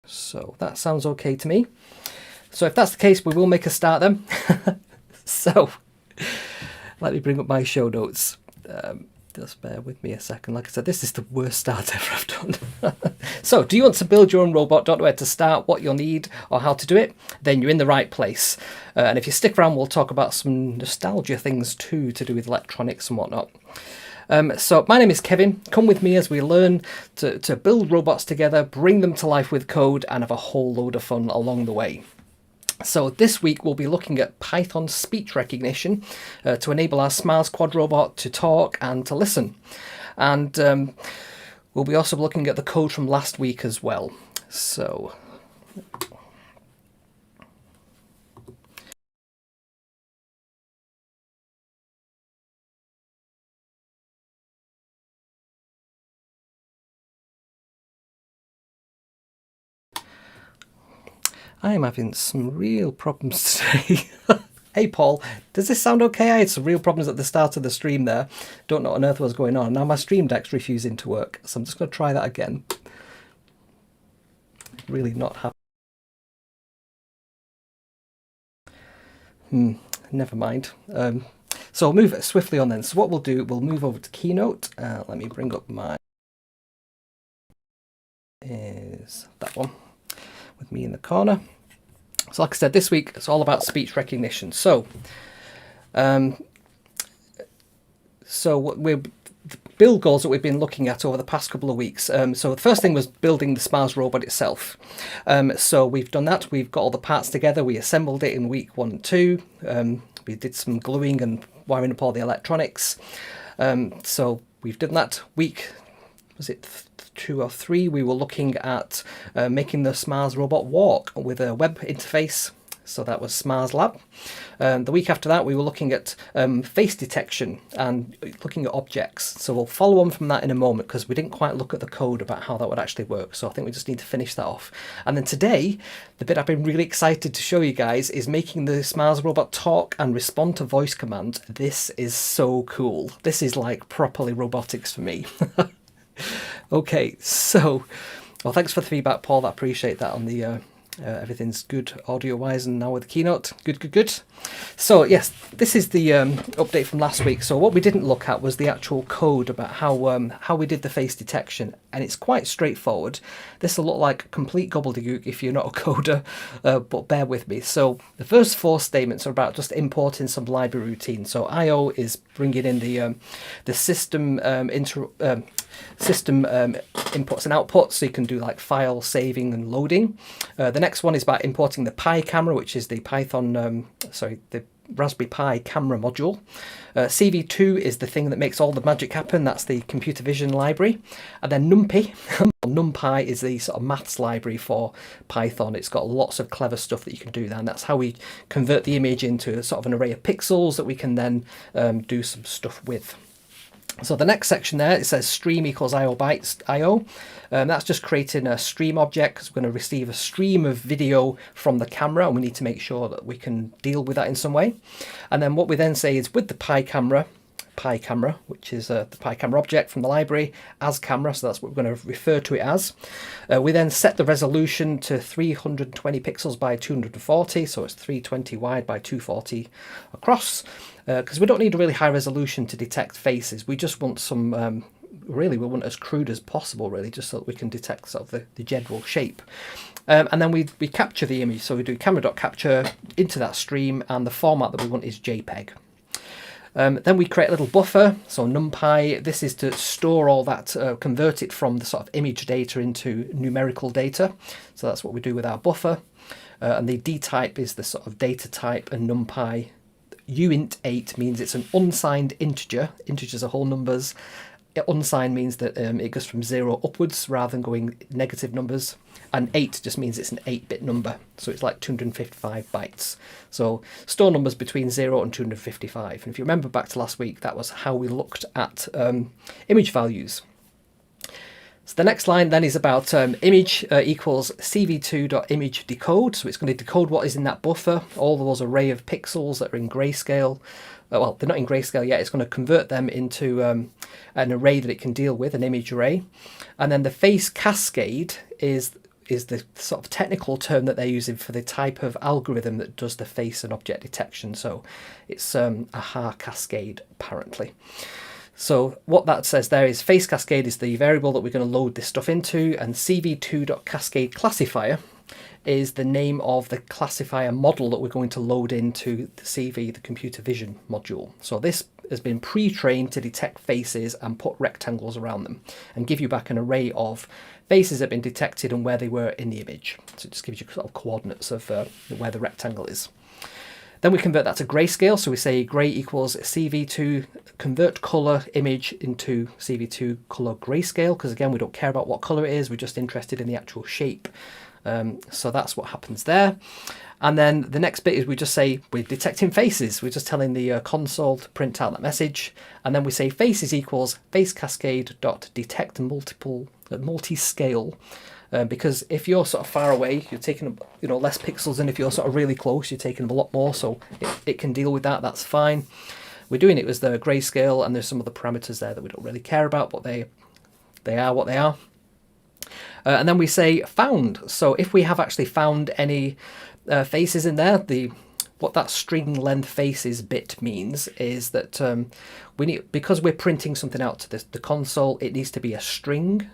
So that sounds okay to me. So if that's the case, we will make a start then. So let me bring up my show notes. Just bear with me a second. Like I said, this is the worst start ever I've done. So do you want to build your own robot? Don't know where to start, what you'll need, or how to do it? Then you're in the right place. And if you stick around, we'll talk about some nostalgia things too, to do with electronics and whatnot. So my name is Kevin. Come with me as we learn to build robots together, bring them to life with code, and have a whole load of fun along the way. So this week we'll be looking at Python speech recognition to enable our SMARS Quad robot to talk and to listen. And we'll be also looking at the code from last week as well. So I am having some real problems today. Hey Paul, does this sound okay? I had some real problems at the start of the stream there. Don't know what on earth was going on. Now my stream deck's refusing to work, so I'm just going to try that again. Really not happy. Never mind. So I'll move swiftly on then. So what we'll do, we'll move over to Keynote. Let me bring up my... is that one with me in the corner. So like I said, this week it's all about speech recognition. So we're the build goals that we've been looking at over the past couple of weeks. So the first thing was building the SMARS robot itself. So we've done that. We've got all the parts together. We assembled it in week 1 and 2. We did some gluing and wiring up all the electronics. So we've done that. Week, was it 2 or 3? We were looking at making the SMARS robot walk with a web interface. So that was SMARS Lab. The week after that, we were looking at face detection and looking at objects. So we'll follow on from that in a moment because we didn't quite look at the code about how that would actually work. So I think we just need to finish that off. And then today, the bit I've been really excited to show you guys is making the SMARS robot talk and respond to voice commands. This is so cool. This is like properly robotics for me. Okay, so, well, thanks for the feedback, Paul. I appreciate that on the everything's good audio-wise, and now with the Keynote. Good. So, yes, this is the update from last week. So what we didn't look at was the actual code about how we did the face detection, and it's quite straightforward. This will look like complete gobbledygook if you're not a coder, but bear with me. So the first 4 statements are about just importing some library routine. So I/O is bringing in the system inputs and outputs, so you can do like file saving and loading. The next one is about importing the Pi camera, which is the the Raspberry Pi camera module. CV2 is the thing that makes all the magic happen. That's the computer vision library. And then NumPy is the sort of maths library for Python. It's got lots of clever stuff that you can do there, and that's how we convert the image into a sort of an array of pixels that we can then do some stuff with. So the next section there, it says stream equals IO bytes IO. That's just creating a stream object because we're going to receive a stream of video from the camera, and we need to make sure that we can deal with that in some way. And then what we then say is with the Pi camera, which is the Pi camera object from the library, as camera, so that's what we're going to refer to it as. We then set the resolution to 320 pixels by 240, so it's 320 wide by 240 across, because we don't need a really high resolution to detect faces. We just want some, really we want as crude as possible, really, just so that we can detect sort of the general shape. And then we capture the image, so we do camera.capture into that stream, and the format that we want is JPEG. Then we create a little buffer, so NumPy, this is to store all that, convert it from the sort of image data into numerical data. So that's what we do with our buffer. And the dtype is the sort of data type, and NumPy uint8 means it's an unsigned integer. Integers are whole numbers. Unsigned means that it goes from 0 upwards rather than going negative numbers. And 8 just means it's an 8-bit number. So it's like 255 bytes. So store numbers between 0 and 255. And if you remember back to last week, that was how we looked at image values. So the next line then is about image equals cv2.image decode. So it's going to decode what is in that buffer, all those array of pixels that are in grayscale. Well, they're not in grayscale yet. It's going to convert them into an array that it can deal with, an image array. And then the face cascade is is the sort of technical term that they're using for the type of algorithm that does the face and object detection. So it's a Haar cascade apparently. So what that says there is face cascade is the variable that we're going to load this stuff into, and cv2.cascade classifier is the name of the classifier model that we're going to load into the CV, the computer vision module. So this has been pre-trained to detect faces and put rectangles around them and give you back an array of faces that have been detected and where they were in the image. So it just gives you sort of coordinates of where the rectangle is. Then we convert that to grayscale. So we say gray equals CV2 convert color image into CV2 color grayscale, because again, we don't care about what color it is. We're just interested in the actual shape. So that's what happens there. And then the next bit is we just say we're detecting faces. We're just telling the console to print out that message. And then we say faces equals face cascade dot detect multi-scale. Because if you're sort of far away, you're taking less pixels, and if you're sort of really close, you're taking a lot more. So it can deal with that. That's fine. We're doing it with the grayscale, and there's some other parameters there that we don't really care about, but they are what they are. And then we say found. So if we have actually found any faces in there, what that string length faces bit means is that we need, because we're printing something out to the console, it needs to be a string.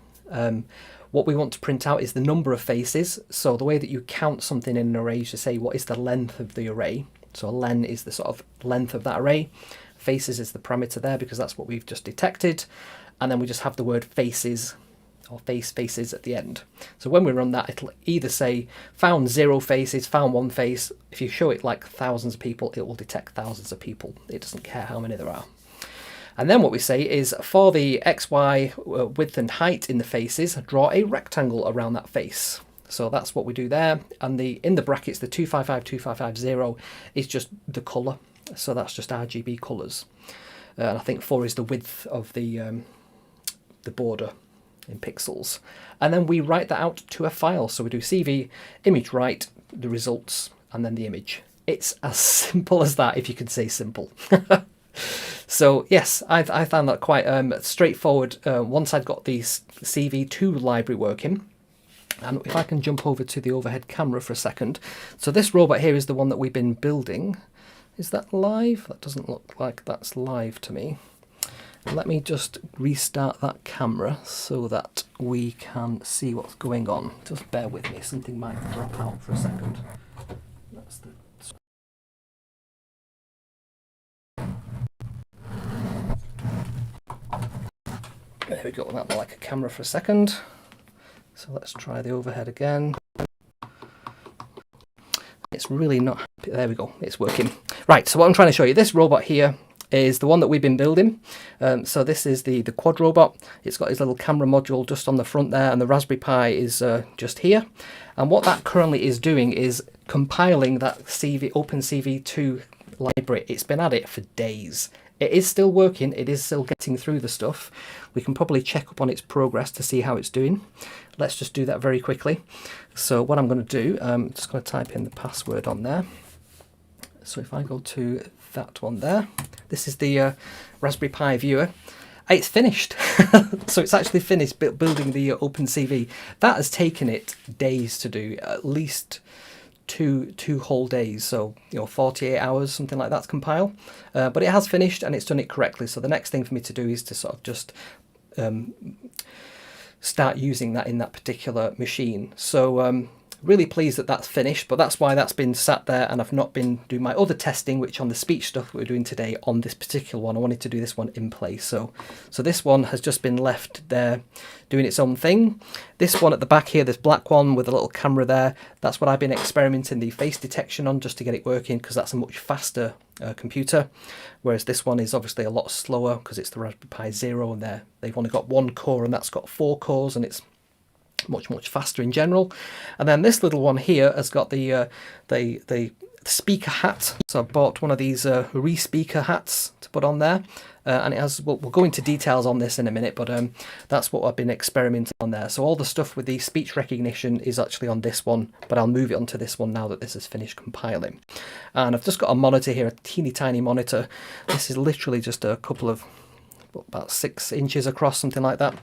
What we want to print out is the number of faces. So the way that you count something in an array is to say what is the length of the array. So a len is the sort of length of that array. Faces is the parameter there because that's what we've just detected. And then we just have the word faces or faces at the end. So when we run that, it'll either say found 0 faces, found 1 face. If you show it like thousands of people, it will detect thousands of people. It doesn't care how many there are. And then what we say is for the XY width and height in the faces, draw a rectangle around that face. So that's what we do there. And in the brackets, the 255, 2550 is just the colour. So that's just RGB colours. And I think 4 is the width of the border in pixels. And then we write that out to a file. So we do CV image write, the results, and then the image. It's as simple as that, if you could say simple. So yes, I found that quite straightforward once I'd got the CV2 library working. And if I can jump over to the overhead camera for a second. So this robot here is the one that we've been building. Is that live? That doesn't look like that's live to me. Let me just restart that camera so that we can see what's going on. Just bear with me, something might drop out for a second. That's the... There we go, that looked like a camera for a second. So let's try the overhead again. It's really not happy. There we go, it's working. Right, so what I'm trying to show you, this robot here is the one that we've been building. So this is the quad robot. It's got his little camera module just on the front there, and the Raspberry Pi is just here. And what that currently is doing is compiling that OpenCV2 library. It's been at it for days. It is still working, it is still getting through the stuff. We can probably check up on its progress to see how it's doing. Let's just do that very quickly. So what I'm going to do, I'm just going to type in the password on there. So if I go to that one there, this is the Raspberry Pi viewer. It's finished. So it's actually finished building the OpenCV. That has taken it days to do, at least two whole days, so 48 hours, something like that to compile. But it has finished and it's done it correctly. So the next thing for me to do is to sort of just start using that in that particular machine. So really pleased that that's finished, but that's why that's been sat there and I've not been doing my other testing, which on the speech stuff we're doing today on this particular one. I wanted to do this one in place. So this one has just been left there doing its own thing. This one at the back here, this black one with a little camera there, that's what I've been experimenting the face detection on just to get it working, because that's a much faster computer, whereas this one is obviously a lot slower because it's the Raspberry Pi Zero and they've only got 1 core and that's got 4 cores and it's much faster in general. And then this little one here has got the speaker hat. So I bought one of these Respeaker hats to put on there, and it has, we'll go into details on this in a minute, but that's what I've been experimenting on there. So all the stuff with the speech recognition is actually on this one, but I'll move it onto this one now that this is finished compiling. And I've just got a monitor here, a teeny tiny monitor. This is literally just a couple of about 6 inches across, something like that.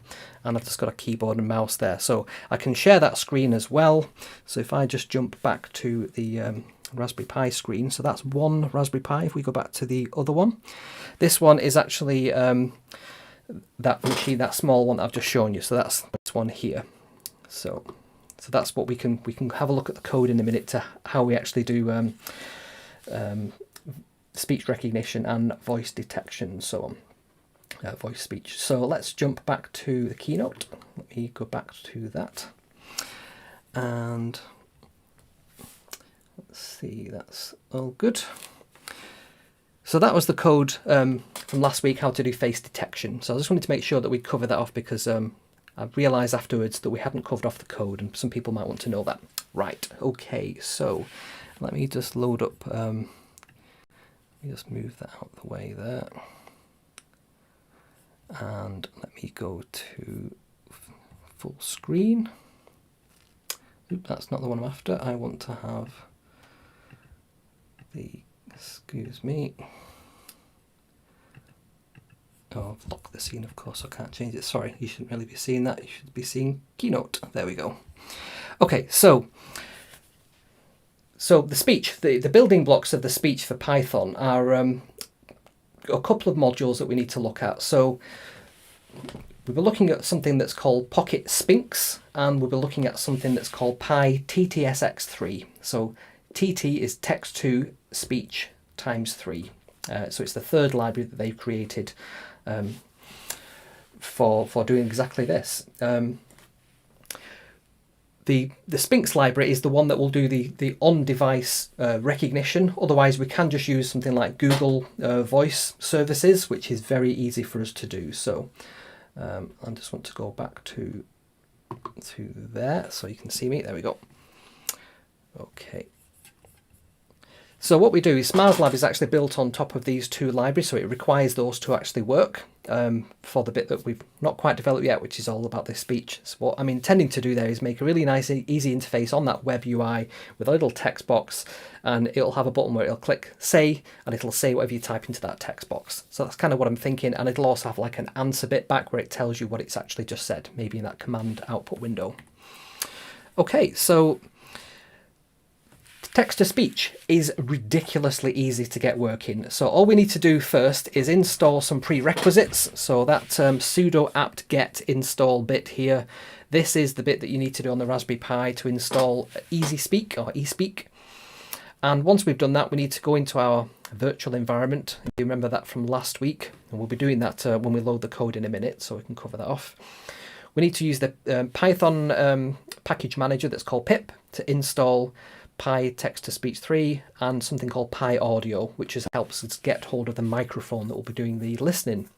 And I've just got a keyboard and mouse there. So I can share that screen as well. So if I just jump back to the Raspberry Pi screen, so that's one Raspberry Pi. If we go back to the other one, this one is actually that machine, that small one that I've just shown you. So that's this one here. So that's what we can have a look at the code in a minute to how we actually do speech recognition and voice detection and so on, voice speech. So let's jump back to the keynote. Let me go back to that, and let's see, that's all good. So that was the code from last week, how to do face detection. So I just wanted to make sure that we cover that off, because I realised afterwards that we hadn't covered off the code, and some people might want to know that. Right, okay, so let me just load up, let me just move that out of the way there. And let me go to full screen. Oop, that's not the one I'm after. I want to have the, excuse me. Oh, I've locked the scene, of course, I can't change it. Sorry, you shouldn't really be seeing that. You should be seeing Keynote. There we go. Okay, so the speech, the building blocks of the speech for Python are a couple of modules that we need to look at. So we were looking at something that's called PocketSphinx, and we were looking at something that's called PyTTSX3. So TT is text to speech times 3. So it's the third library that they've created for doing exactly this. The Sphinx library is the one that will do the on-device recognition. Otherwise, we can just use something like Google Voice Services, which is very easy for us to do. So I just want to go back to there so you can see me. There we go. Okay. So what we do is SMARS Lab is actually built on top of these two libraries, so it requires those to actually work for the bit that we've not quite developed yet, which is all about this speech. So what I'm intending to do there is make a really nice, easy interface on that web UI with a little text box, and it'll have a button where it'll click say, and it'll say whatever you type into that text box. So that's kind of what I'm thinking, and it'll also have like an answer bit back where it tells you what it's actually just said, maybe in that command output window. Okay, so text-to-speech is ridiculously easy to get working. So all we need to do first is install some prerequisites. So that sudo apt-get install bit here, this is the bit that you need to do on the Raspberry Pi to install EasySpeak or eSpeak. And once we've done that, we need to go into our virtual environment. You remember that from last week, and we'll be doing that when we load the code in a minute, so we can cover that off. We need to use the Python package manager that's called pip to install PyTTSX3 and something called PyAudio, which helps us get hold of the microphone that will be doing the listening.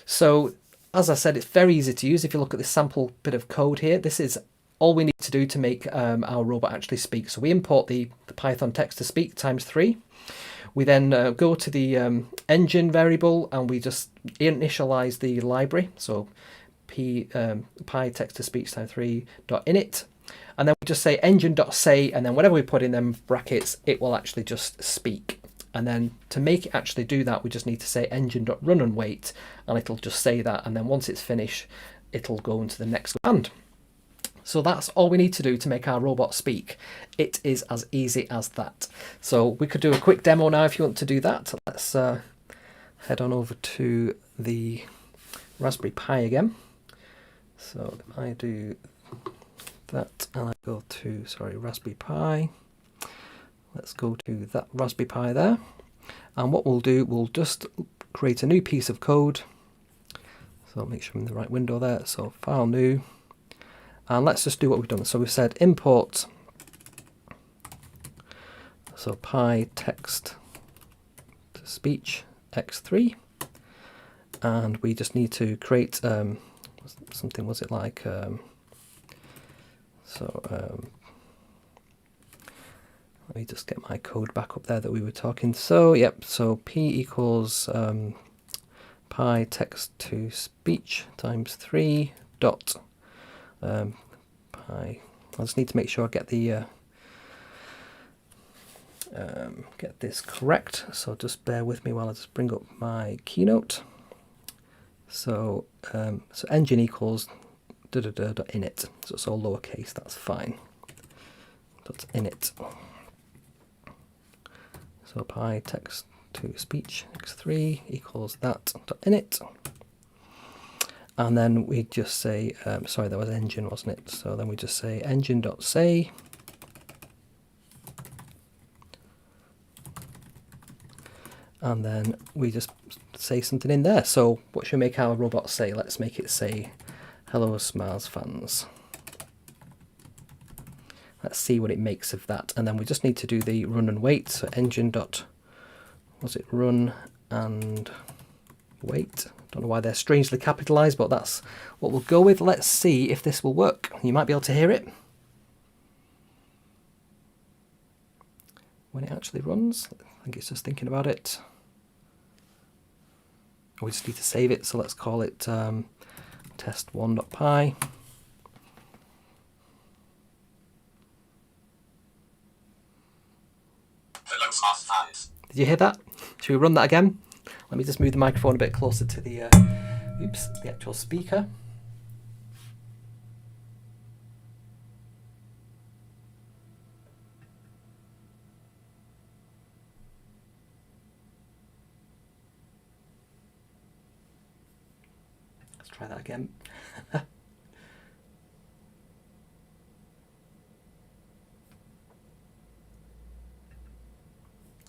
So as I said, it's very easy to use. If you look at this sample bit of code here, this is all we need to do to make our robot actually speak. So we import the Python text-to-speak times 3. We then go to the engine variable and we just initialize the library. So PyTTSX3 times 3.init. And then we just say engine.say, and then whatever we put in them brackets, it will actually just speak. And then to make it actually do that, we just need to say engine.run and wait, and it'll just say that. And then once it's finished, it'll go into the next command. So that's all we need to do to make our robot speak. It is as easy as that. So we could do a quick demo now if you want to do that. Let's head on over to the Raspberry Pi again. So if I do that and I go to, Raspberry Pi. Let's go to that Raspberry Pi there. And what we'll do, we'll just create a new piece of code. So make sure I'm in the right window there. So file new. And let's just do what we've done. So we've said import, so PyTTSX3 x3. And we just need to create something, was it like, let me just get my code back up there that we were talking. So, yep, so P equals pi text to speech times 3 dot pi. I just need to make sure I get the get this correct. So just bear with me while I just bring up my keynote. So so engine equals .init. So it's all lowercase. That's fine. .init. So Py text to speech x3 equals that .init. And then we just say, sorry, that was engine, wasn't it? So then we just say engine.say. And then we just say something in there. So what should we make our robot say? Let's make it say, hello SMARS fans. Let's see what it makes of that. And then we just need to do the run and wait. So engine dot, was it run and wait? Don't know why they're strangely capitalized, but that's what we'll go with. Let's see if this will work. You might be able to hear it when it actually runs. I think it's just thinking about it. We just need to save it, so let's call it test1.py. Hello, SMARS fans. Did you hear that? Should we run that again? Let me just move the microphone a bit closer to the the actual speaker. Let's try that again.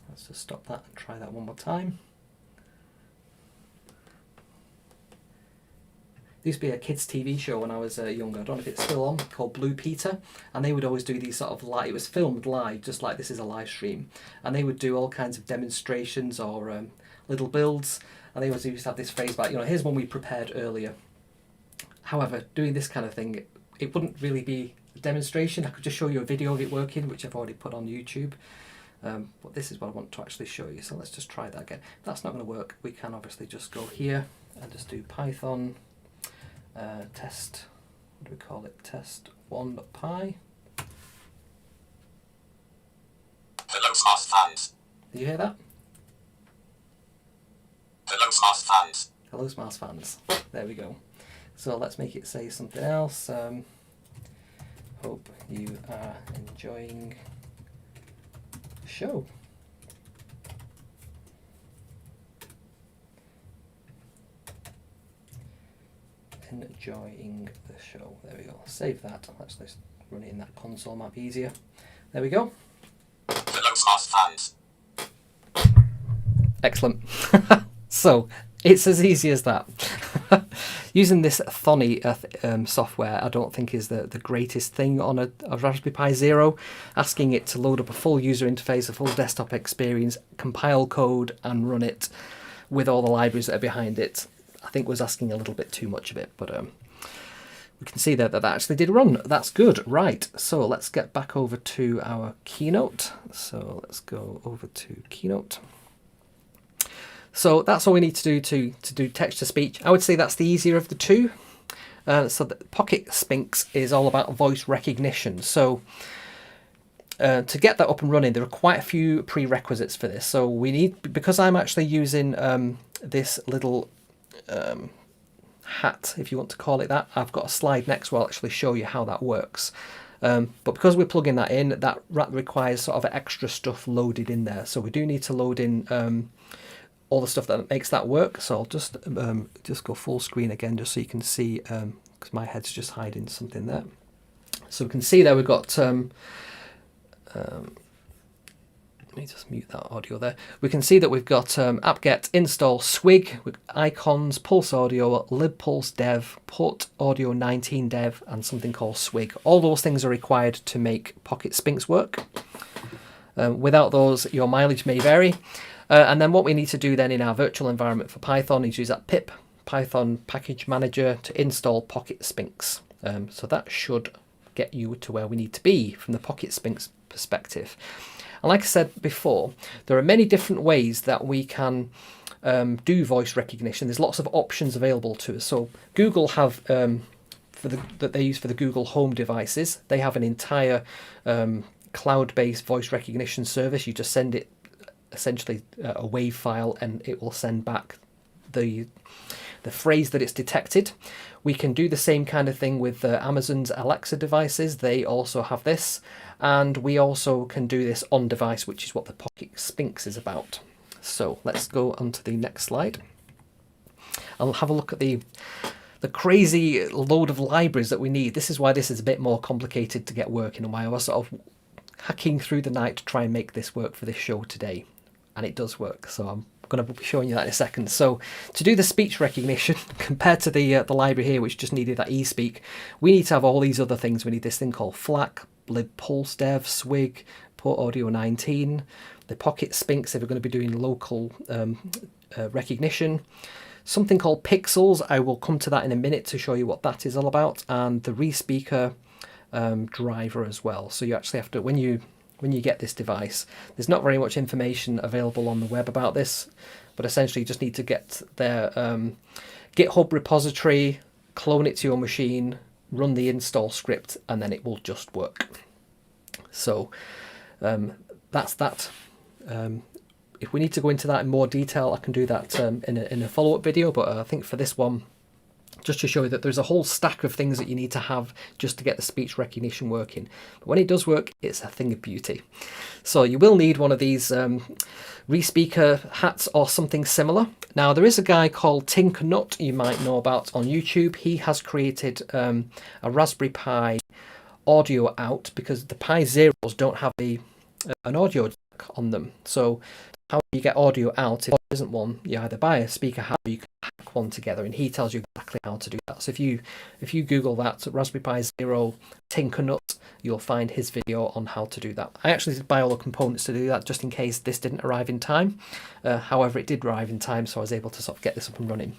Let's just stop that and try that one more time. There used to be a kids' TV show when I was younger, I don't know if it's still on, called Blue Peter, and they would always do these sort of live, it was filmed live, just like this is a live stream, and they would do all kinds of demonstrations or little builds, and they always used to have this phrase about, you know, here's one we prepared earlier. However, doing this kind of thing, it wouldn't really be a demonstration. I could just show you a video of it working, which I've already put on YouTube. But this is what I want to actually show you, so let's just try that again. If that's not going to work, we can obviously just go here and just do Python test, what do we call it, test1.py. Hello, SMARS fans. Did you hear that? Hello, SMARS fans. Hello SMARS fans. There we go. So let's make it say something else. Hope you are enjoying the show. Enjoying the show. There we go. Save that. Let's just run it in that console, might be easier. There we go. Hello, SMARS fans. Excellent. So it's as easy as that. Using this Thonny software I don't think is the greatest thing on a Raspberry Pi Zero. Asking it to load up a full user interface, a full desktop experience, compile code and run it with all the libraries that are behind it, I think was asking a little bit too much of it, but we can see that actually did run. That's good. Right, so let's get back over to our Keynote. So let's go over to Keynote. So that's all we need to do to do text-to-speech. I would say that's the easier of the two. So the PocketSphinx is all about voice recognition. So to get that up and running, there are quite a few prerequisites for this. So we need, because I'm actually using this little hat, if you want to call it that. I've got a slide next where I'll actually show you how that works. But because we're plugging that in, that requires sort of extra stuff loaded in there. So we do need to load in all the stuff that makes that work. So I'll just go full screen again, just so you can see, because my head's just hiding something there. So we can see there we've got let me just mute that audio there. We can see that we've got apt-get install swig with icons, pulse audio, libpulse dev, port audio 19 dev, and something called swig. All those things are required to make PocketSphinx work. Without those, your mileage may vary. And then what we need to do then in our virtual environment for Python is use that pip Python package manager to install PocketSphinx. So that should get you to where we need to be from the PocketSphinx perspective. And like I said before, there are many different ways that we can do voice recognition. There's lots of options available to us. So Google have, that they use for the Google Home devices, they have an entire cloud-based voice recognition service. You just send it essentially a WAV file and it will send back the the phrase that it's detected. We can do the same kind of thing with Amazon's Alexa devices. They also have this, and we also can do this on device, which is what the PocketSphinx is about. So let's go on to the next slide. I'll have a look at the crazy load of libraries that we need. This is why this is a bit more complicated to get working, and why I was sort of hacking through the night to try and make this work for this show today. And it does work, so I'm going to be showing you that in a second. So to do the speech recognition, compared to the library here, which just needed that eSpeak, we need to have all these other things. We need this thing called FLAC, libpulsedev, Swig, PortAudio 19, the PocketSphinx if we're going to be doing local recognition, something called Pixels. I will come to that in a minute to show you what that is all about, and the Respeaker driver as well. So you actually have to, when you get this device, there's not very much information available on the web about this, but essentially you just need to get their GitHub repository, clone it to your machine, run the install script, and then it will just work. So that's that. If we need to go into that in more detail, I can do that in a follow-up video, but I think for this one, just to show you that there's a whole stack of things that you need to have just to get the speech recognition working. But when it does work, it's a thing of beauty. So you will need one of these Respeaker hats or something similar. Now there is a guy called Tinker you might know about on YouTube. He has created a Raspberry Pi audio out because the Pi Zeros don't have an audio jack on them. So how do you get audio out if there isn't one? You either buy a speaker hat or you can hack one together, and he tells you exactly how to do that. So if you Google that, Raspberry Pi Zero Tinker, you'll find his video on how to do that. I actually did buy all the components to do that just in case this didn't arrive in time. However, it did arrive in time, so I was able to sort of get this up and running.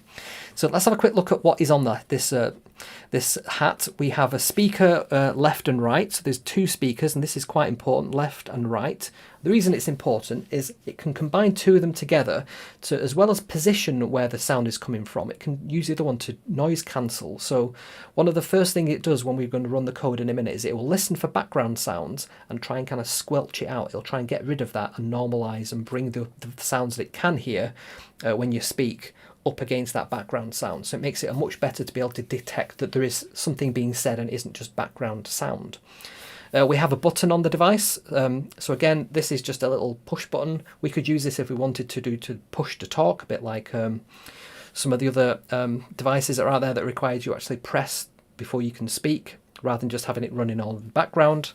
So let's have a quick look at what is on this hat. We have a speaker left and right. So there's two speakers, and this is quite important, left and right. The reason it's important is it can combine two of them together to, as well as position where the sound is coming from, it can use the other one to noise cancel. So one of the first things it does when we're going to run the code in a minute is it will listen for background sounds and try and kind of squelch it out. It'll try and get rid of that and normalize and bring the sounds that it can hear when you speak up against that background sound. So it makes it much better to be able to detect that there is something being said and isn't just background sound. We have a button on the device. So again, this is just a little push button. We could use this if we wanted to push to talk, a bit like some of the other devices that are out there that require you to actually press before you can speak, rather than just having it running all in the background.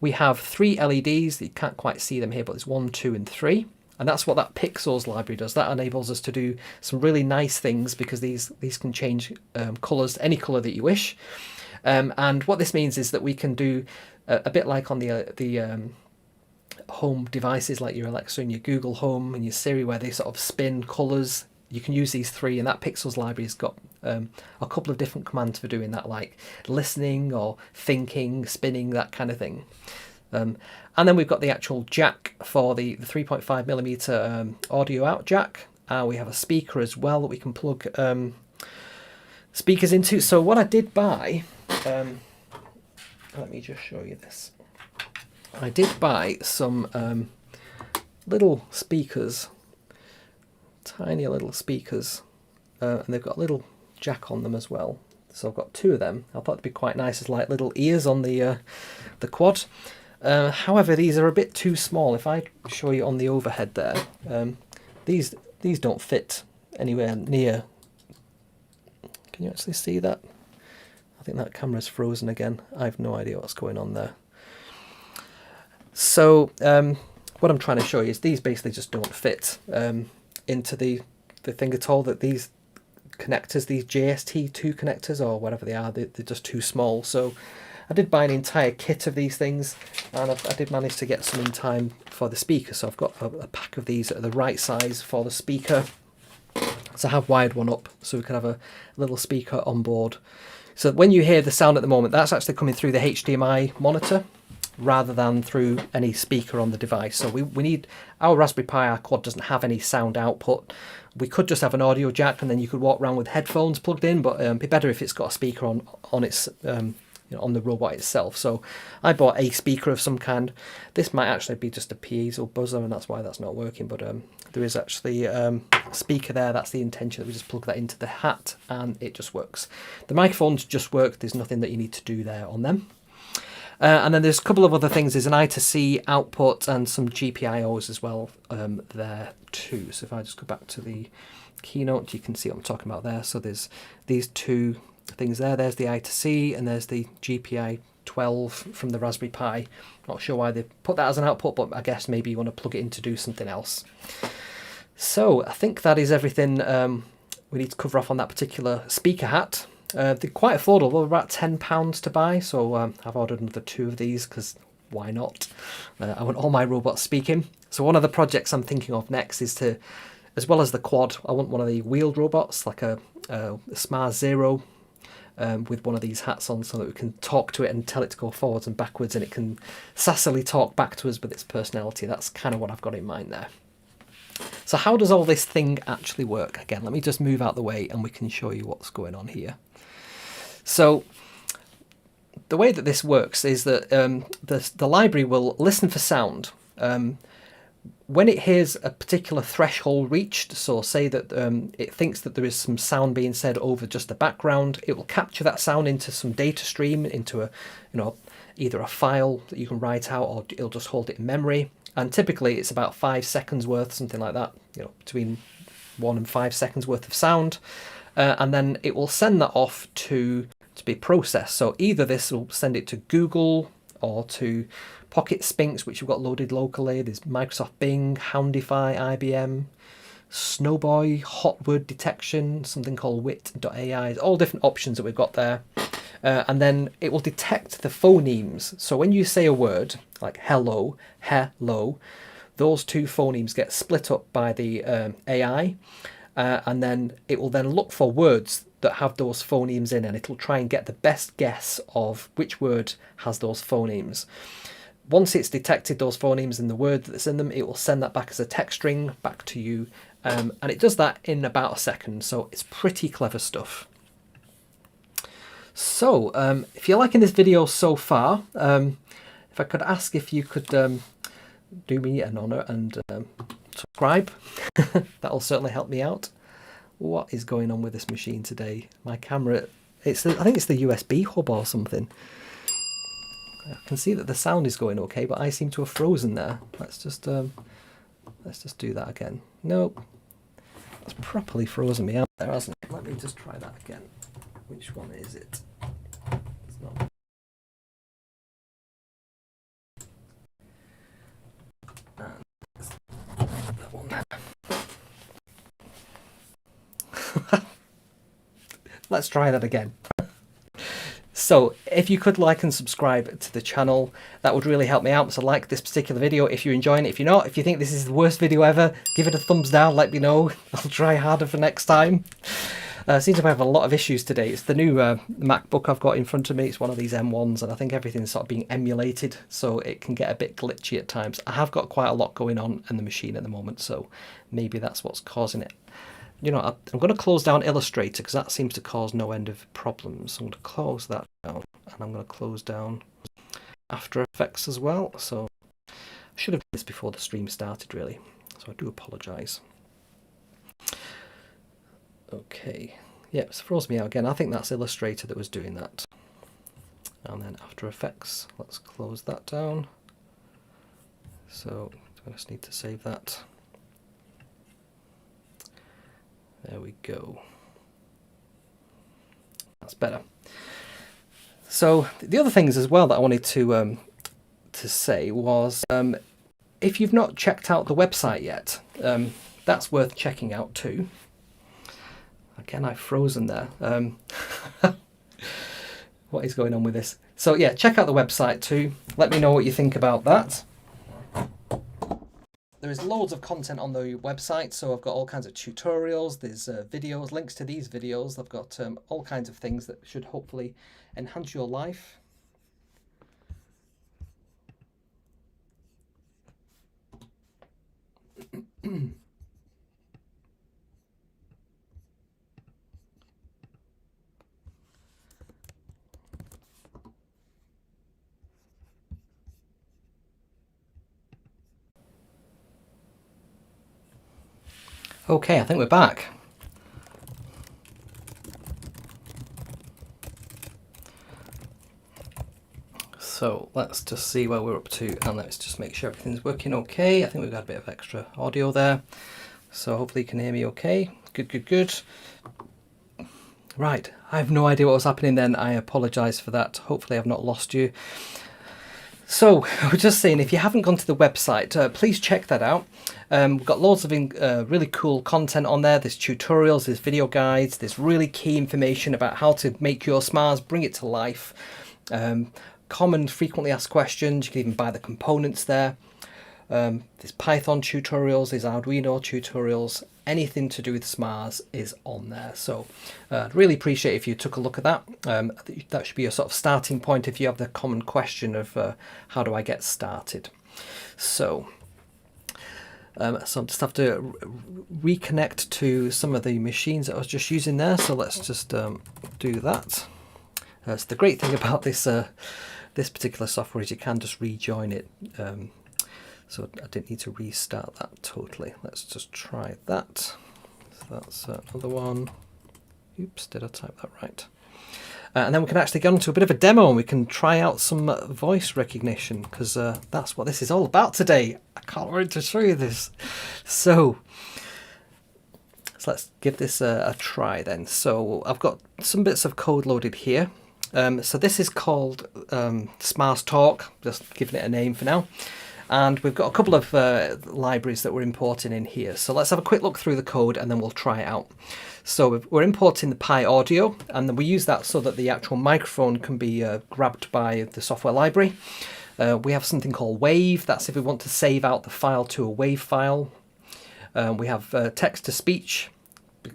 We have 3 LEDs. You can't quite see them here, but it's 1, 2, and 3. And that's what that Pixels library does. That enables us to do some really nice things because these can change colours, any colour that you wish. And what this means is that we can do a bit like on the home devices like your Alexa and your Google Home and your Siri, where they sort of spin colours. You can use these 3, and that Pixels library has got a couple of different commands for doing that, like listening or thinking, spinning, that kind of thing. And then we've got the actual jack for the 3.5mm audio out jack. We have a speaker as well that we can plug speakers into. So what I did buy, let me just show you this. I did buy some little speakers, tiny little speakers, and they've got a little jack on them as well. So I've got 2 of them. I thought it'd be quite nice as like little ears on the quad. However, these are a bit too small. If I show you on the overhead there, these don't fit anywhere near. Can you actually see that? I think that camera's frozen again. I have no idea what's going on there. So what I'm trying to show you is these basically just don't fit into the thing at all. That these connectors, these JST2 connectors or whatever they are, they're just too small. So I did buy an entire kit of these things, and I did manage to get some in time for the speaker. So I've got a pack of these that are the right size for the speaker. So I have wired one up so we can have a little speaker on board. So when you hear the sound at the moment, that's actually coming through the HDMI monitor rather than through any speaker on the device. So we need, our Raspberry Pi, our quad doesn't have any sound output. We could just have an audio jack and then you could walk around with headphones plugged in, but it'd be better if it's got a speaker on its on the robot itself. So I bought a speaker of some kind. This might actually be just a piezo buzzer, and that's why that's not working, but there is actually a speaker there. That's the intention, that we just plug that into the hat and it just works. The microphones just work. There's nothing that you need to do there on them. And then there's a couple of other things. There's an I2C output and some GPIOs as well there too. So if I just go back to the keynote, you can see what I'm talking about there. So there's these two things there. There's the I2C and there's the GPI 12 from the Raspberry Pi. Not sure why they put that as an output, but I guess maybe you want to plug it in to do something else. So I think that is everything we need to cover off on that particular speaker hat. They're quite affordable, they're about £10 to buy, so I've ordered another 2 of these because why not? I want all my robots speaking. So one of the projects I'm thinking of next is to, as well as the quad, I want one of the wheeled robots, like a SMARS 0 with one of these hats on, so that we can talk to it and tell it to go forwards and backwards, and it can sassily talk back to us with its personality. That's kind of what I've got in mind there. So how does all this thing actually work? Again, let me just move out the way and we can show you what's going on here. So the way that this works is that the library will listen for sound. When it hears a particular threshold reached, so say that it thinks that there is some sound being said over just the background, it will capture that sound into some data stream, into a, either a file that you can write out, or it'll just hold it in memory. And typically it's about 5 seconds worth, something like that, between 1 and 5 seconds worth of sound. And then it will send that off to be processed. So either this will send it to Google or to PocketSphinx, which we've got loaded locally. There's Microsoft Bing, Houndify, IBM, Snowboy, Hot Word Detection, something called wit.ai, all different options that we've got there. And then it will detect the phonemes. So when you say a word like hello, those 2 phonemes get split up by the AI. And then it will then look for words that have those phonemes in, and it'll try and get the best guess of which word has those phonemes. Once it's detected those phonemes and the word that's in them, it will send that back as a text string back to you, and it does that in about a second, so it's pretty clever stuff. So if you're liking this video so far, if I could ask if you could do me an honour and subscribe, that'll certainly help me out. What is going on with this machine today? My camera, I think it's the USB hub or something. I can see that the sound is going okay, but I seem to have frozen there. Let's just do that again. Nope, that's properly frozen me out there, hasn't it? Let me just try that again. Which one is it? It's not. That one there. Let's try that again. So if you could like and subscribe to the channel, that would really help me out. So like this particular video if you're enjoying it. If you're not, if you think this is the worst video ever, give it a thumbs down, let me know. I'll try harder for next time. Seems to have a lot of issues today. It's the new MacBook I've got in front of me. It's one of these M1s, and I think everything's sort of being emulated, so it can get a bit glitchy at times. I have got quite a lot going on in the machine at the moment, so maybe that's what's causing it. I'm going to close down Illustrator because that seems to cause no end of problems. So I'm going to close that down, and I'm going to close down After Effects as well. So I should have done this before the stream started, really. So I do apologise. Okay, yeah, it's froze me out again. I think that's Illustrator that was doing that. And then After Effects, let's close that down. So I just need to save that. There we go. That's better. So the other things as well that I wanted to say was, if you've not checked out the website yet, that's worth checking out too. Again, I've frozen there. What is going on with this? So yeah, check out the website too. Let me know what you think about that. There is loads of content on the website, so I've got all kinds of tutorials, there's videos, links to these videos. I've got all kinds of things that should hopefully enhance your life. Okay, I think we're back. So let's just see where we're up to, and let's just make sure everything's working okay. I think we've got a bit of extra audio there, so hopefully you can hear me okay. Good, good, good. Right, I have no idea what was happening then. I apologise for that. Hopefully I've not lost you. So I was just saying, if you haven't gone to the website, please check that out. We've got loads of really cool content on there. There's tutorials, there's video guides, there's really key information about how to make your SMARS, bring it to life. Common frequently asked questions. You can even buy the components there. There's Python tutorials, there's Arduino tutorials. Anything to do with SMARS is on there. So I'd really appreciate if you took a look at that. That should be a sort of starting point if you have the common question of how do I get started. So I just have to reconnect to some of the machines that I was just using there. So let's just do that. So the great thing about this this particular software is you can just rejoin it. So I didn't need to restart that totally. Let's just try that. So that's another one. Oops, did I type that right? And then we can actually go into a bit of a demo and we can try out some voice recognition, because that's what this is all about today. I can't wait to show you this. So let's give this a try then. So I've got some bits of code loaded here. So this is called SMARS Talk, just giving it a name for now. And we've got a couple of libraries that we're importing in here. So let's have a quick look through the code and then we'll try it out. So we're importing the PyAudio, and then we use that so that the actual microphone can be grabbed by the software library. We have something called Wave. That's if we want to save out the file to a WAV file. We have text-to-speech,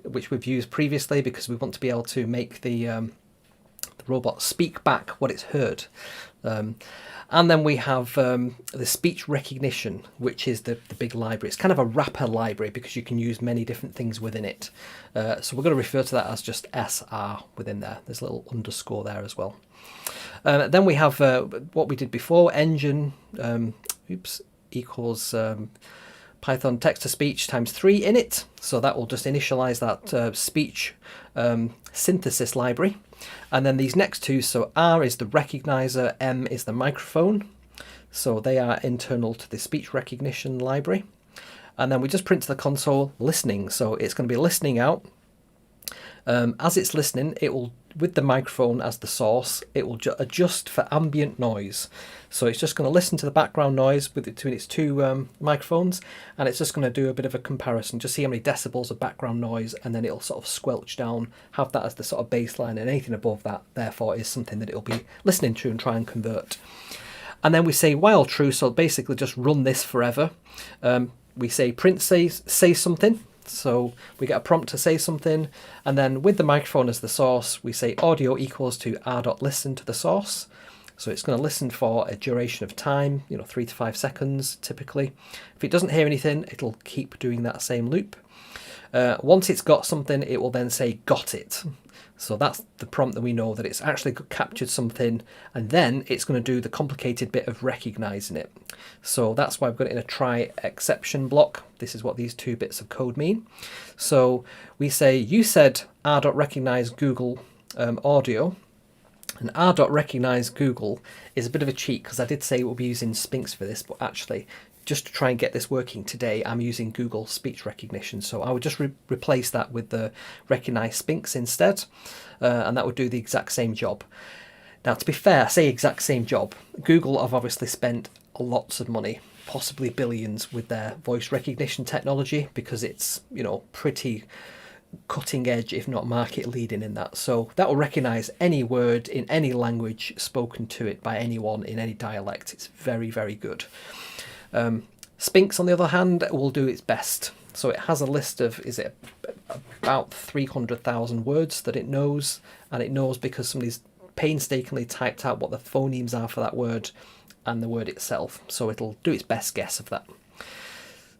which we've used previously because we want to be able to make the robot speak back what it's heard. And then we have the speech recognition, which is the big library. It's kind of a wrapper library because you can use many different things within it. So we're going to refer to that as just SR within there. There's a little underscore there as well. Then we have what we did before, engine equals Python text-to-speech times 3 in it. So that will just initialize that speech synthesis library. And then these next two, so R is the recognizer, M is the microphone. So they are internal to the speech recognition library. And then we just print to the console listening. So it's going to be listening out. As it's listening, it will, with the microphone as the source, it will adjust for ambient noise. So it's just going to listen to the background noise between its two microphones, and it's just going to do a bit of a comparison, just see how many decibels of background noise, and then it'll sort of squelch down, have that as the sort of baseline, and anything above that, therefore, is something that it'll be listening to and try and convert. And then we say while true, so basically just run this forever. We say print say something. So we get a prompt to say something, and then with the microphone as the source, we say audio equals to r.listen to the source. So it's going to listen for a duration of time, 3 to 5 seconds typically. If it doesn't hear anything, it'll keep doing that same loop. Once it's got something, it will then say got it. So that's the prompt that we know that it's actually captured something, and then it's going to do the complicated bit of recognizing it. So that's why I've got it in a try exception block. This is what these two bits of code mean. So we say you said r.recognize Google audio, and r.recognize Google is a bit of a cheat because I did say we'll be using Sphinx for this, but actually just to try and get this working today, I'm using Google speech recognition. So I would just replace that with the recognize Sphinx instead, and that would do the exact same job. Now, to be fair, I say exact same job. Google have obviously spent lots of money, possibly billions, with their voice recognition technology because it's, pretty cutting edge, if not market leading in that. So that will recognize any word in any language spoken to it by anyone in any dialect. It's very, very good. Sphinx, on the other hand, will do its best. So it has a list of, about 300,000 words that it knows, and it knows because somebody's painstakingly typed out what the phonemes are for that word and the word itself. So it'll do its best guess of that.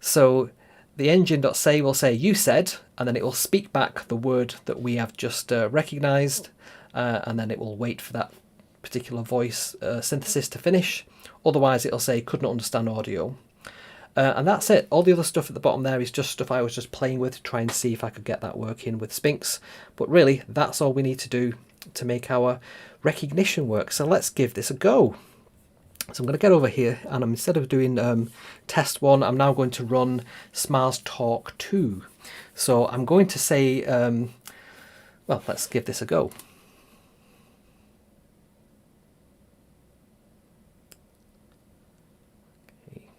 So the engine.say will say you said, and then it will speak back the word that we have just recognized, and then it will wait for that particular voice synthesis to finish. Otherwise it'll say couldn't understand audio. And that's it. All the other stuff at the bottom there is just stuff I was just playing with to try and see if I could get that working with Sphinx. But really, that's all we need to do to make our recognition work. So let's give this a go. So I'm going to get over here, and instead of doing test 1, I'm now going to run SMARS Talk 2. So I'm going to say, well, let's give this a go. Okay.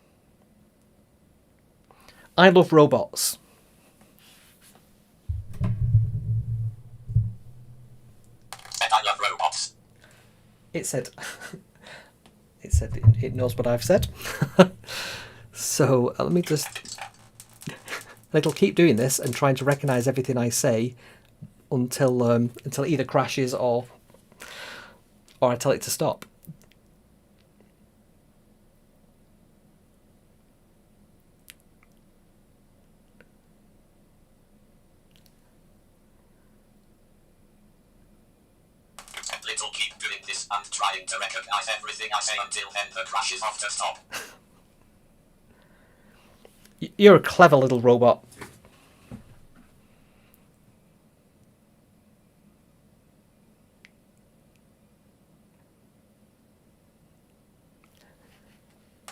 I love robots. I love robots. It said... It said it knows what I've said. So let me just... It'll keep doing this and trying to recognise everything I say until it either crashes or I tell it to stop. It'll keep doing this and trying to recognize everything I say until then the crashes off to stop. You're a clever little robot.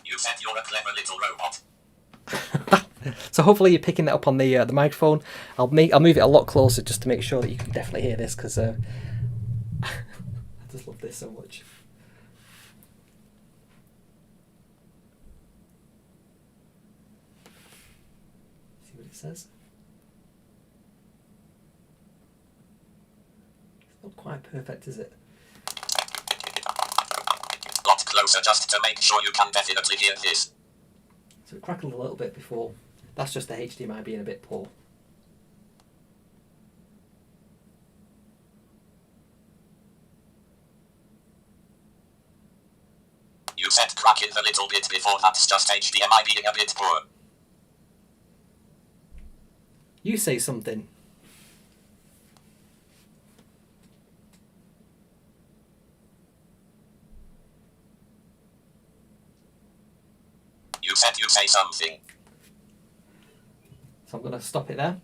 You said you're a clever little robot. So hopefully you're picking that up on the microphone. I'll move it a lot closer just to make sure that you can definitely hear this, because I just love this so much. See what it says? It's not quite perfect, is it? Lot closer just to make sure you can definitely hear this. So it crackled a little bit before. That's just the HDMI being a bit poor. You said cracking a little bit before, that's just HDMI being a bit poor. You say something. You said you say something. So I'm going to stop it there.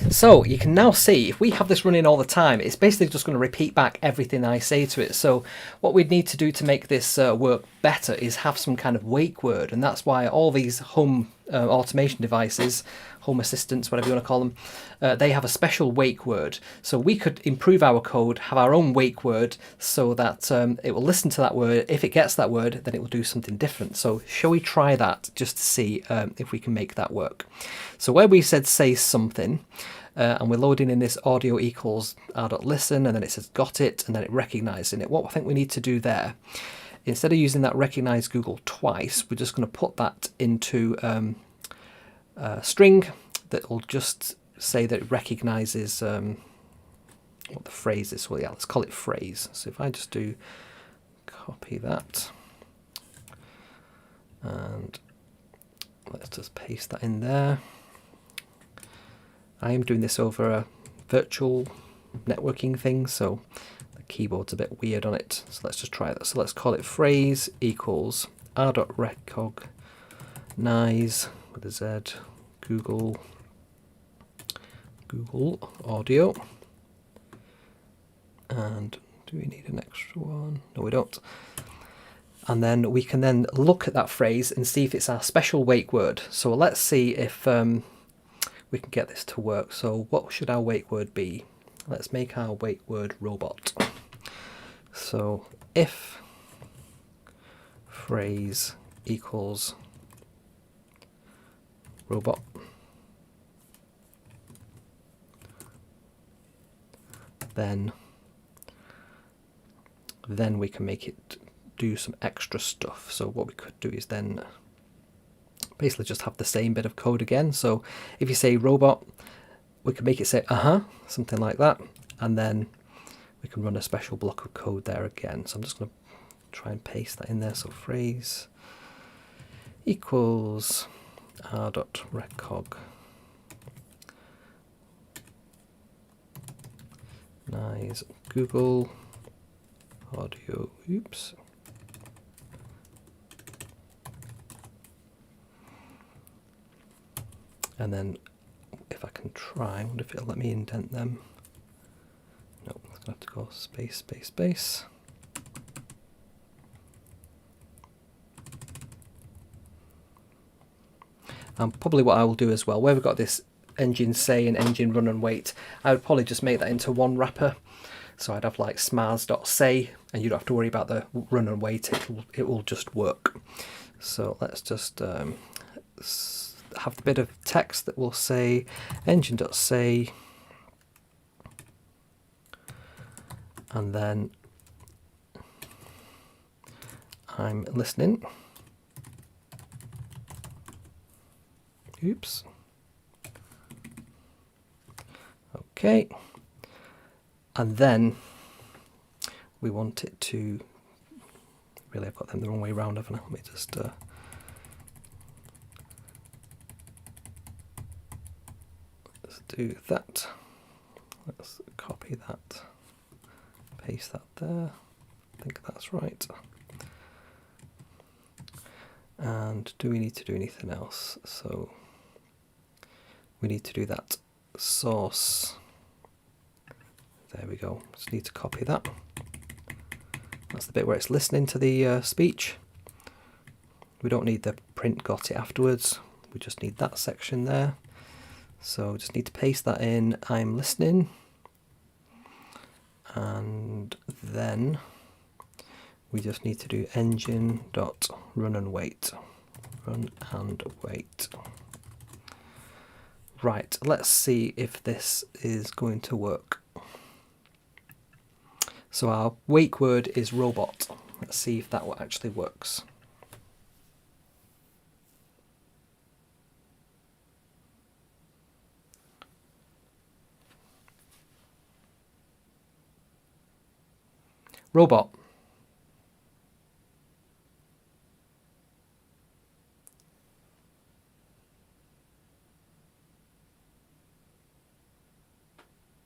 So you can now see, if we have this running all the time, it's basically just going to repeat back everything I say to it. So what we'd need to do to make this work better is have some kind of wake word, and that's why all these home automation devices, home assistants, whatever you want to call them, they have a special wake word. So we could improve our code, have our own wake word, so that it will listen to that word. If it gets that word, then it will do something different. So shall we try that just to see if we can make that work? So where we said say something, and we're loading in this audio equals r.listen, and then it says got it, and then it recognizing it. What I think we need to do there, instead of using that recognize Google twice, we're just going to put that into a string that will just say that it recognizes what the phrase is. Well, yeah, let's call it phrase. So if I just do copy that, and let's just paste that in there. I am doing this over a virtual networking thing, so the keyboard's a bit weird on it. So let's just try that. So let's call it phrase equals r.recognize with a Z Google audio. And do we need an extra one? No, we don't. And then we can then look at that phrase and see if it's our special wake word. So let's see if we can get this to work. So what should our wake word be? Let's make our wake word robot. So if phrase equals robot, then we can make it do some extra stuff. So what we could do is then basically just have the same bit of code again. So if you say robot, we can make it say something like that, and then we can run a special block of code there again. So I'm just going to try and paste that in there. So phrase equals r.recognize Google audio. Oops. And then if I can try, I wonder if it'll let me indent them. No, it's going to have to go space, space, space. And probably what I will do as well, where we've got this engine say and engine run and wait, I would probably just make that into one wrapper. So I'd have like smars.say, and you don't have to worry about the run and wait, it will just work. So let's just have the bit of text that will say engine.say, and then I'm listening. Oops. Okay. And then we want it to, really I've got them the wrong way around, haven't I? Let me just let's do that. Let's copy that, paste that there. I think that's right. And do we need to do anything else? So we need to do that source. There we go. Just need to copy that. That's the bit where it's listening to the speech. We don't need the print got it afterwards. We just need that section there. So just need to paste that in. I'm listening. And then we just need to do engine.run and wait. Run and wait. Right, let's see if this is going to work. So our wake word is robot. Let's see if that actually works. Robot.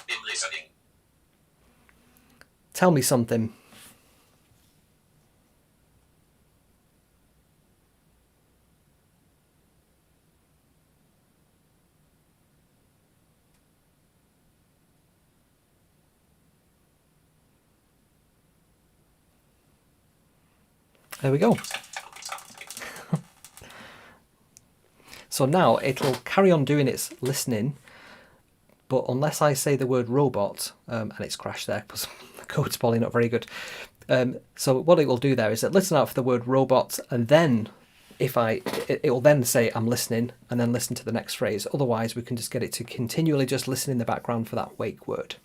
In listening. Tell me something. There we go. So now it'll carry on doing its listening, but unless I say the word robot, and it's crashed there because the code's probably not very good. So what it will do there is it listen out for the word robot, and then it will then say I'm listening, and then listen to the next phrase. Otherwise, we can just get it to continually just listen in the background for that wake word.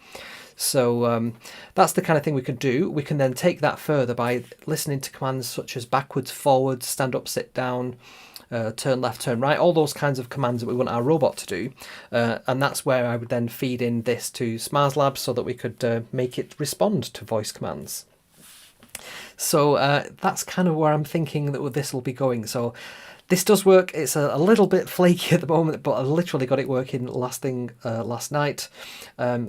So that's the kind of thing we could do. We can then take that further by listening to commands such as backwards, forwards, stand up, sit down, turn left, turn right, all those kinds of commands that we want our robot to do. And that's where I would then feed in this to SMARS Labs so that we could make it respond to voice commands. So that's kind of where I'm thinking that this will be going. So this does work. It's a little bit flaky at the moment, but I literally got it working last night.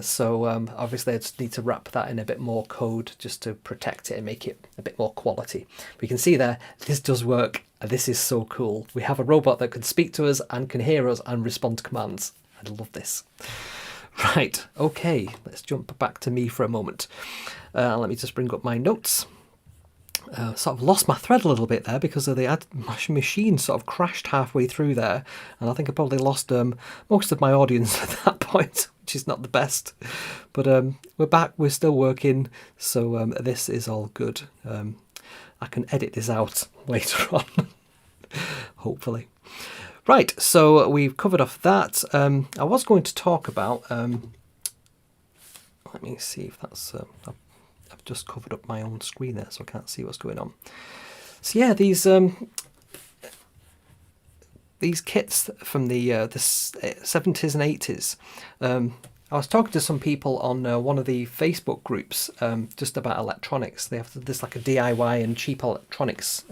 So obviously I just need to wrap that in a bit more code just to protect it and make it a bit more quality. We can see there, this does work. This is so cool. We have a robot that can speak to us and can hear us and respond to commands. I love this. Right, okay, let's jump back to me for a moment. Let me just bring up my notes. Sort of lost my thread a little bit there because of the machine sort of crashed halfway through there, and I think I probably lost most of my audience at that point, which is not the best. But we're back, we're still working, so this is all good. I can edit this out later on, hopefully. Right, so we've covered off that. I was going to talk about, let me see if that's, I've just covered up my own screen there, so I can't see what's going on. So yeah, these kits from the 70s and 80s. I was talking to some people on one of the Facebook groups just about electronics. They have this like a DIY and cheap electronics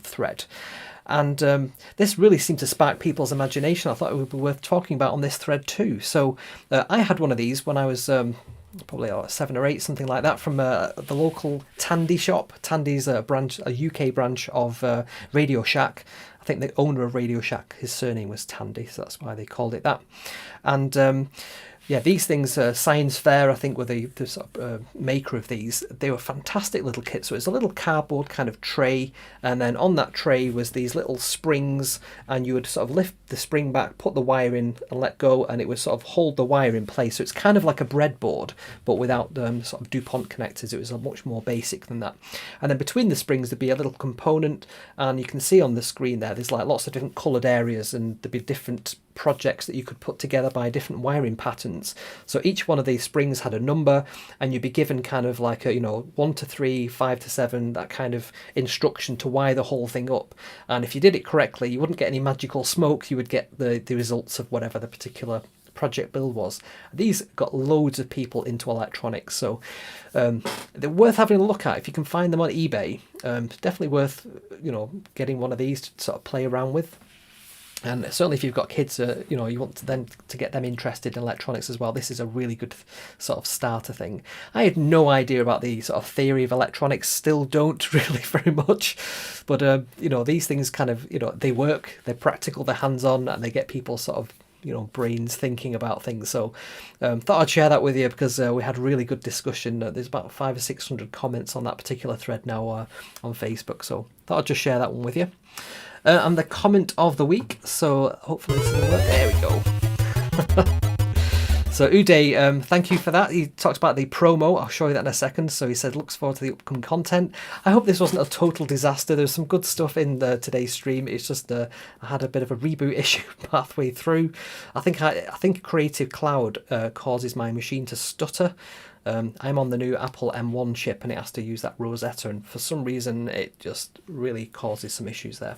thread. And this really seemed to spark people's imagination. I thought it would be worth talking about on this thread too. So I had one of these when I was probably 7 or 8, something like that, from the local Tandy shop. Tandy's a UK branch of Radio Shack. I I think the owner of Radio Shack, his surname was Tandy, so that's why they called it that. And yeah, these things, Science Fair, I think, were the sort of, maker of these. They were fantastic little kits. So it's a little cardboard kind of tray, and then on that tray was these little springs, and you would sort of lift the spring back, put the wire in, and let go, and it would sort of hold the wire in place. So it's kind of like a breadboard, but without sort of DuPont connectors. It was a much more basic than that. And then between the springs there'd be a little component, and you can see on the screen there's like lots of different coloured areas, and there'd be different projects that you could put together by different wiring patterns. So each one of these springs had a number, and you'd be given kind of like a 1 to 3, 5 to 7, that kind of instruction to wire the whole thing up. And if you did it correctly, you wouldn't get any magical smoke, you would get the results of whatever the particular project build was. These got loads of people into electronics, so they're worth having a look at if you can find them on eBay. Definitely worth getting one of these to sort of play around with. And certainly if you've got kids, you want to get them interested in electronics as well, this is a really good sort of starter thing. I had no idea about the sort of theory of electronics, still don't really very much. But, these things kind of, they work, they're practical, they're hands-on, and they get people sort of, brains thinking about things. So thought I'd share that with you because we had a really good discussion. There's about 500 or 600 comments on that particular thread now on Facebook. So thought I'd just share that one with you. And the comment of the week, so hopefully this will work. There we go. So Uday, thank you for that. He talks about the promo. I'll show you that in a second. So he said, looks forward to the upcoming content. I hope this wasn't a total disaster. There's some good stuff in today's stream. It's just I had a bit of a reboot issue halfway through. I think Creative Cloud causes my machine to stutter. I'm on the new Apple M1 chip, and it has to use that Rosetta, and for some reason it just really causes some issues there.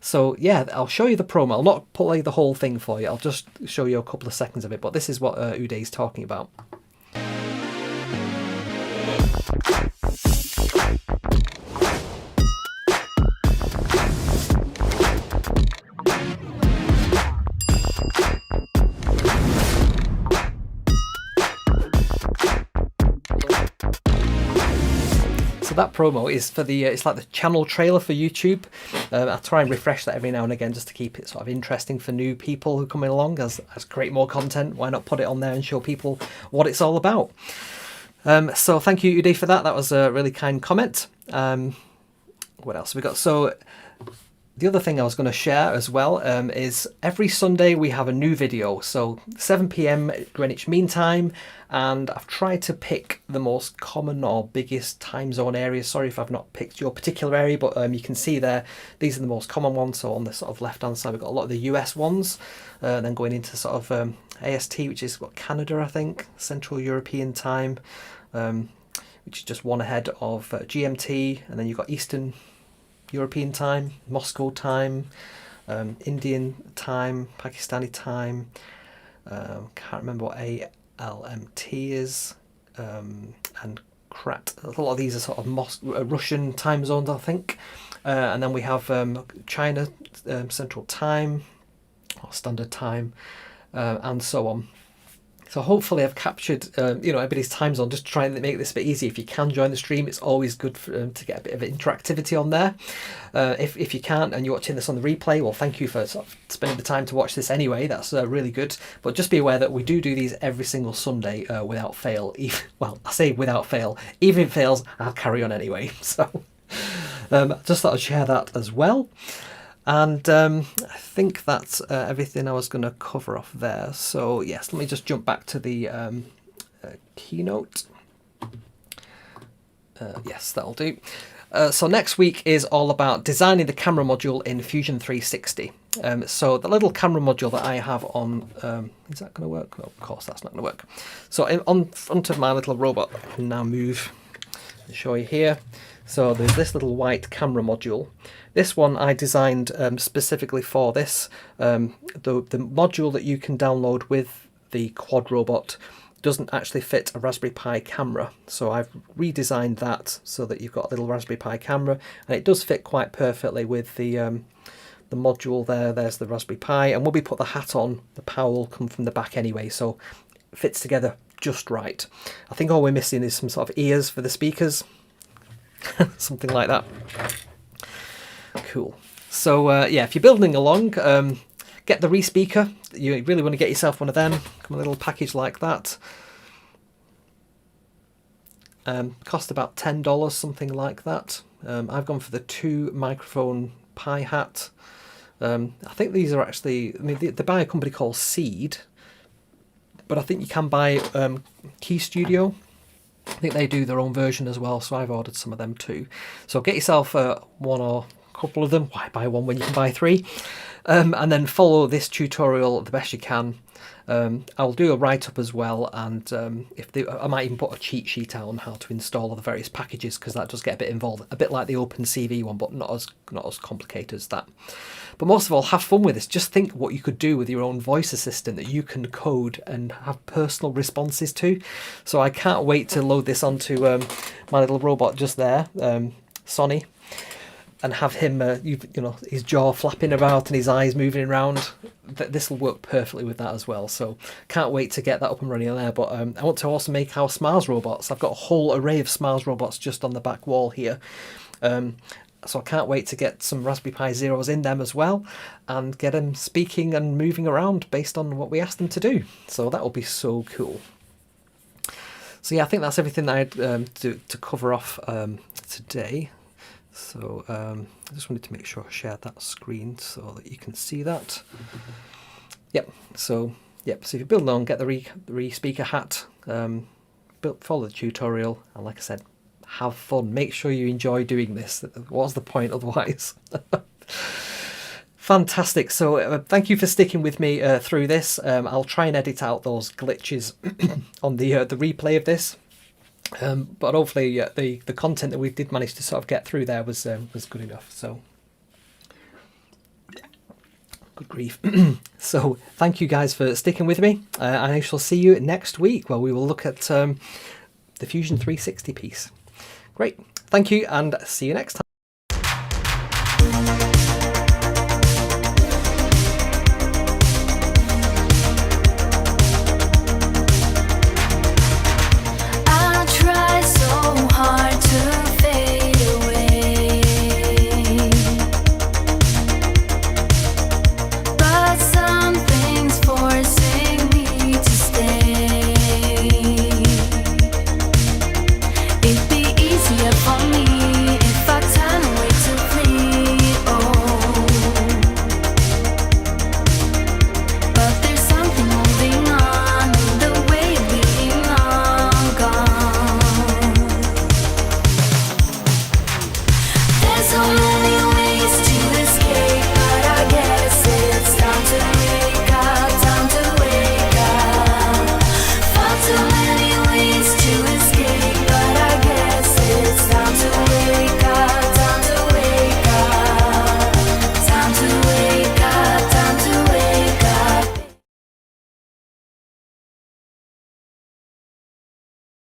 So yeah, I'll show you the promo. I'll not play the whole thing for you, I'll just show you a couple of seconds of it, but this is what Uday's talking about. So that promo is for it's like the channel trailer for YouTube. I try and refresh that every now and again just to keep it sort of interesting for new people who come in along. As create more content, why not put it on there and show people what it's all about? So thank you, Uday, for that. That was a really kind comment. What else have we got? So the other thing I was going to share as well is every Sunday we have a new video. So 7 p.m. Greenwich Mean Time, and I've tried to pick the most common or biggest time zone areas. Sorry if I've not picked your particular area, but you can see there, these are the most common ones. So on the sort of left-hand side, we've got a lot of the US ones, then going into sort of AST, which is Canada, I think, Central European Time, which is just one ahead of GMT, and then you've got Eastern European Time, Moscow Time, Indian Time, Pakistani Time, can't remember what ALMT is, and Krat. A lot of these are sort of Russian time zones, I think. And then we have China Central Time, or Standard Time, and so on. So hopefully I've captured, everybody's time zone, just trying to make this a bit easy. If you can join the stream, it's always good to get a bit of interactivity on there. If you can't and you're watching this on the replay, well, thank you for sort of spending the time to watch this anyway. That's really good. But just be aware that we do these every single Sunday without fail. I say without fail. Even if it fails, I'll carry on anyway. So just thought I'd share that as well. And I think that's everything I was going to cover off there. So yes, let me just jump back to the keynote. Yes, that'll do. So next week is all about designing the camera module in Fusion 360. So the little camera module that I have on, is that going to work? No, of course that's not going to work. So on front of my little robot, I can now move and show you here. So there's this little white camera module. This one I designed specifically for this. The module that you can download with the Quad robot doesn't actually fit a Raspberry Pi camera. So I've redesigned that so that you've got a little Raspberry Pi camera, and it does fit quite perfectly with the module there. There's the Raspberry Pi, and when we put the hat on, the power will come from the back anyway, so it fits together just right. I think all we're missing is some sort of ears for the speakers. Something like that. Cool. So yeah, if you're building along, get the Respeaker. You really want to get yourself one of them. Come a little package like that. Cost about $10, something like that. I've gone for the 2 microphone Pi hat. I think these are actually, I mean, they buy a company called Seed, but I think you can buy Key Studio. I think they do their own version as well, so I've ordered some of them too. So get yourself one or a couple of them. Why buy one when you can buy 3? And then follow this tutorial the best you can. I'll do a write-up as well, and I might even put a cheat sheet out on how to install all the various packages, because that does get a bit involved, a bit like the OpenCV one, but not as complicated as that. But most of all, have fun with this. Just think what you could do with your own voice assistant that you can code and have personal responses to. So I can't wait to load this onto my little robot just there, Sonny, and have him, you know, his jaw flapping about and his eyes moving around. This will work perfectly with that as well. So can't wait to get that up and running there. But I want to also make our SMARS robots. I've got a whole array of SMARS robots just on the back wall here. So I can't wait to get some Raspberry Pi Zeros in them as well, and get them speaking and moving around based on what we asked them to do. So that will be so cool. So yeah, I think that's everything I had to cover off today. So I just wanted to make sure I shared that screen so that you can see that. Yep. So if you build along, get the Respeaker hat, follow the tutorial, and like I said, have fun. Make sure you enjoy doing this. What's the point otherwise? Fantastic. So thank you for sticking with me through this. I'll try and edit out those glitches on the replay of this. But hopefully the content that we did manage to sort of get through there was good enough. So good grief. So thank you guys for sticking with me. I shall see you next week where we will look at the Fusion 360 piece. Great. Thank you, and see you next time.